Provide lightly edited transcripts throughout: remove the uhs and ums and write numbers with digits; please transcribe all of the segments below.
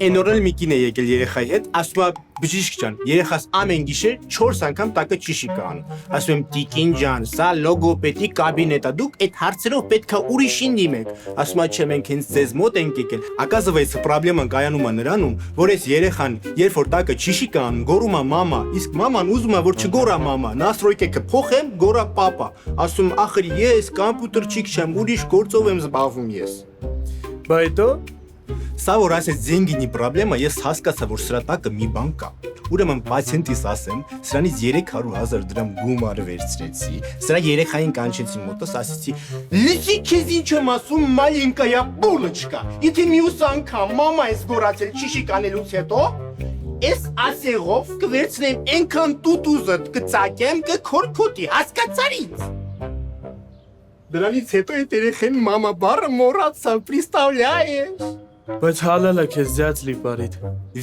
Էնորել մի կին է եկել երեխայի հետ, ասում է բժիշկ ջան, երեխաս ամեն գիշեր 4 անգամ տակը ճիշի կանում։ Ասում եմ տիկին ջան, սա լոգոպեդի կաբինետ է, դուք այդ հարցերով պետքա ուրիշին դիմեք։ Ասում է չէ, մենք հենց ձեզ մոտ ենք եկել։ Оказывается, պրոբլեման կայանում է նրանում, որ այս երեխան, երբ որ տակը ճիշի կանում, գոռում է մամա, իսկ մաման ուզում է որ չգոռա մամա, настройкը փոխեմ, գոռա պապա։ Ասում ախր ես կոմպյուտերչիկ չեմ, ուրիշ գործով եմ զբաղվում ես։ Բա հետո Սա որ ասես զենգինի պրոբլեմա, ես հասկացա, որ սրա տակը մի բան կա։ Ուրեմն պացիենտիս ասեմ, սրանից 300,000 դրամ գումար վերցրեցի, սրա երեխային կանչեցի մոտս, ասեցի, լսի քեզ ինչ եմ ասում, մալենկայա բուլոչկա։ Եթե մյուս անգամ մամա ես գորացել ճիշի կանելուց հետո, ես ասեղով կվերցնեմ այնքան տուտուզդ կծակեմ, կքորքոտի, հասկացար ինձ։ Դրանից հետո այդ երեխեն մամա բառը մոռացա, представляешь։ Բայց հալալա քեզ ձյաց լիպարիտ։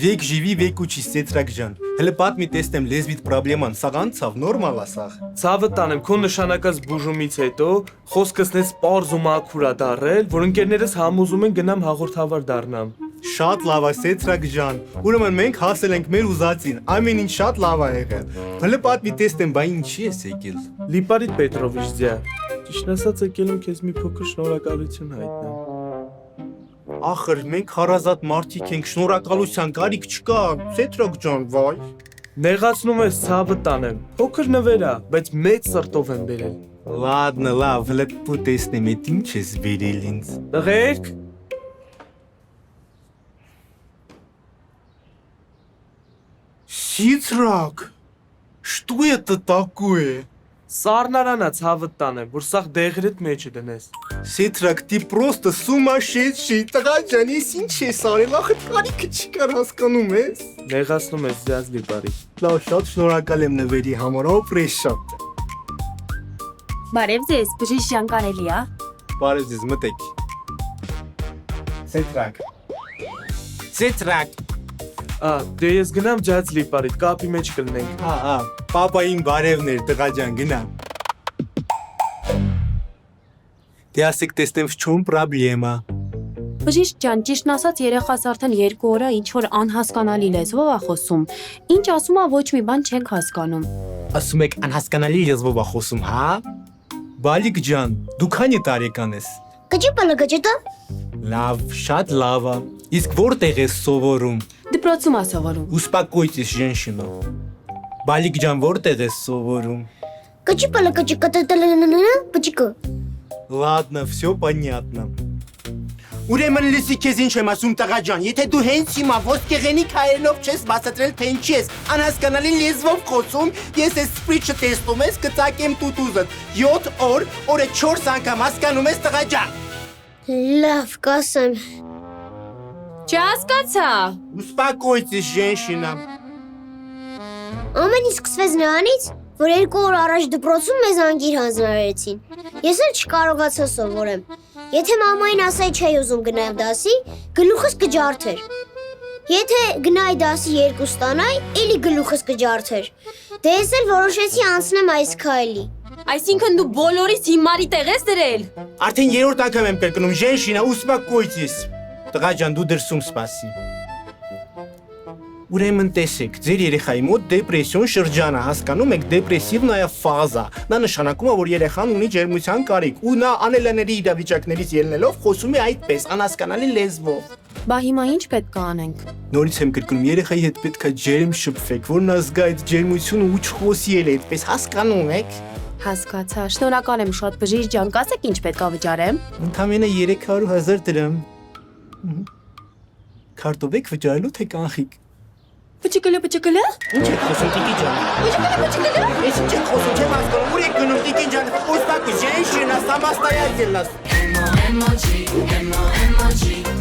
Վեկ ժիվի վեկ ուչի սետրակ ջան։ Հələ պատմի տեսնեմ լեզվիտ պրոբլեման, սաղ անցավ, նորմալ է սաղ։ Ցավը տանեմ, քո նշանակած բուժումից հետո խոսքս նես պարզ ու մաքուր է դառել, որ ընկերներս համոզում են գնամ հաղորդավար դառնամ։ Շատ լավ է սետրակ ջան։ Ուրեմն մենք հասել ենք մեր ուզածին, ամեն ինչ շատ լավ է եղել։ Հələ պատմի տեսնեմ, բա ինչի ես եկել։ Լիպարիտ Պետրովիչ ձյա։ Ճիշտ ասած եկել եմ քեզ մի փոքր շնորհակալություն հայտնեմ։ Ախր մենք հարազատ մարդիկ ենք, շնորհակալության կարիք չկա, սետրակ ջան, վայ։ Նեղացնում ես ցավը տանեմ։ Փոքր նվեր է, բայց մեծ սրտով եմ բերել։ Ладно, լավ, հələ դու տեսնեմ, այդ ինչ ես բերել ինձ։ Տղերք, Ситрак, что это такое? սառնարանա ցավը տանեմ, որ սաղ դեղրդ մեջը դնես։ Ситрак, ты просто сумасшедший, տղա ջան, ես ինչ ես արել, ախր կարիքը չկար հասկանում ես։ Նեղացնում ես ձյաց լիպարիտ։ Լավ, շատ շնորհակալ եմ նվերի համար, օպրես շատ։ Բարև ձեզ, բժիշկ ջան կարելի է։ Բարև ձեզ, մտեք։ Սետրակ։ Սետրակ։ Դե ես գնամ ձյաց լիպարիտ, կապի մեջ կլնենք։ Պապային բարևներ, տղա ջան, գնամ։ Դե ասեք տեսնեմ չում պրոբլեմա։ Բժիշկ ջան, ճիշտն ասած երեխաս արդեն 2 օր է ինչ որ անհասկանալի լեզվով է խոսում։ Ինչ ասում է ոչ մի բան չենք հասկանում։ Ասում եք անհասկանալի լեզվով է խոսում, հա։ Բալիկ ջան, դու քանի տարեկան ես։ Գճի Լավ, շատ լավ է։ Իսկ որտեղ ես սովորում։ Դպրոցում է սովորում։ Успокойтесь, женщина։ Բալիկ ջան, որտեղ ես սովորում։ Գճի Ладно, все понятно։ Ուրեմն լսի քեզ ինչ եմ ասում տղա ջան, եթե դու հենց հիմա ոսկեղենի քայլերով չես բացատրել թե ինչի ես անհասկանալի լեզվով խոսում, ես այս սպրիչը տեսնում ես կծակեմ տուտուզդ 7 օր, օրը 4 անգամ հասկանում ես տղա ջան։ Լավ, կասեմ։ Չհասկացա։ Успокойтесь, женщина։ Ամեն ինչ սկսվեց նրանից, որ 2 օր առաջ դպրոցում մեզ անգիր հանձնարարեցին։ Ես էլ չկարողացա սովորեմ։ Եթե մամային ասայի չէի ուզում գնալ դասի, գլուխս կջարդեր։ Եթե գնայի դասի 2 ստանայի, էլի գլուխս կջարդեր։ Դե ես էլ որոշեցի անցնեմ այս քայլի։ Այսինքն դու բոլորից հիմարի տեղ ես դրել։ Արդեն 3-րդ անգամ եմ կրկնում, женщина, успокойтесь։ Տղա ջան, դու դրսում սպասի։ Ուրեմն տեսեք, ձեր երեխայի մոտ դեպրեսիոն շրջան է, հասկանում եք, դեպրեսիվնայա ֆազա։ Նա նշանակում է, որ երեխան ունի ջերմության կարիք, ու նա անելաների իրավիճակներից ելնելով խոսում է այդպես, անհասկանալի լեզվով։ Բա հիմա ինչ պետք է անենք։ Նորից եմ կրկնում, երեխայի հետ պետք է ջերմ շփվեք, որ նա զգա այդ ջերմությունը ու չխոսի էլ այդպես, հասկանում եք։ Հասկացա, շնորհակալ եմ շատ բժիշկ ջան, կասեք ինչ պետք է վճարեմ։ Ընդամենը 300,000 դրամ։ Քարտով եք վճարելու թե կանխիկ։ Բճկլը։ Ինչ եք խոսում տիկի ջան։ Բճկլը։ Ես ինչ եք խոսում, չեմ հասկանում, ուր եք գնում տիկի ջան, ուստակի, женщина, самостоятельность։ Emoji, emoji.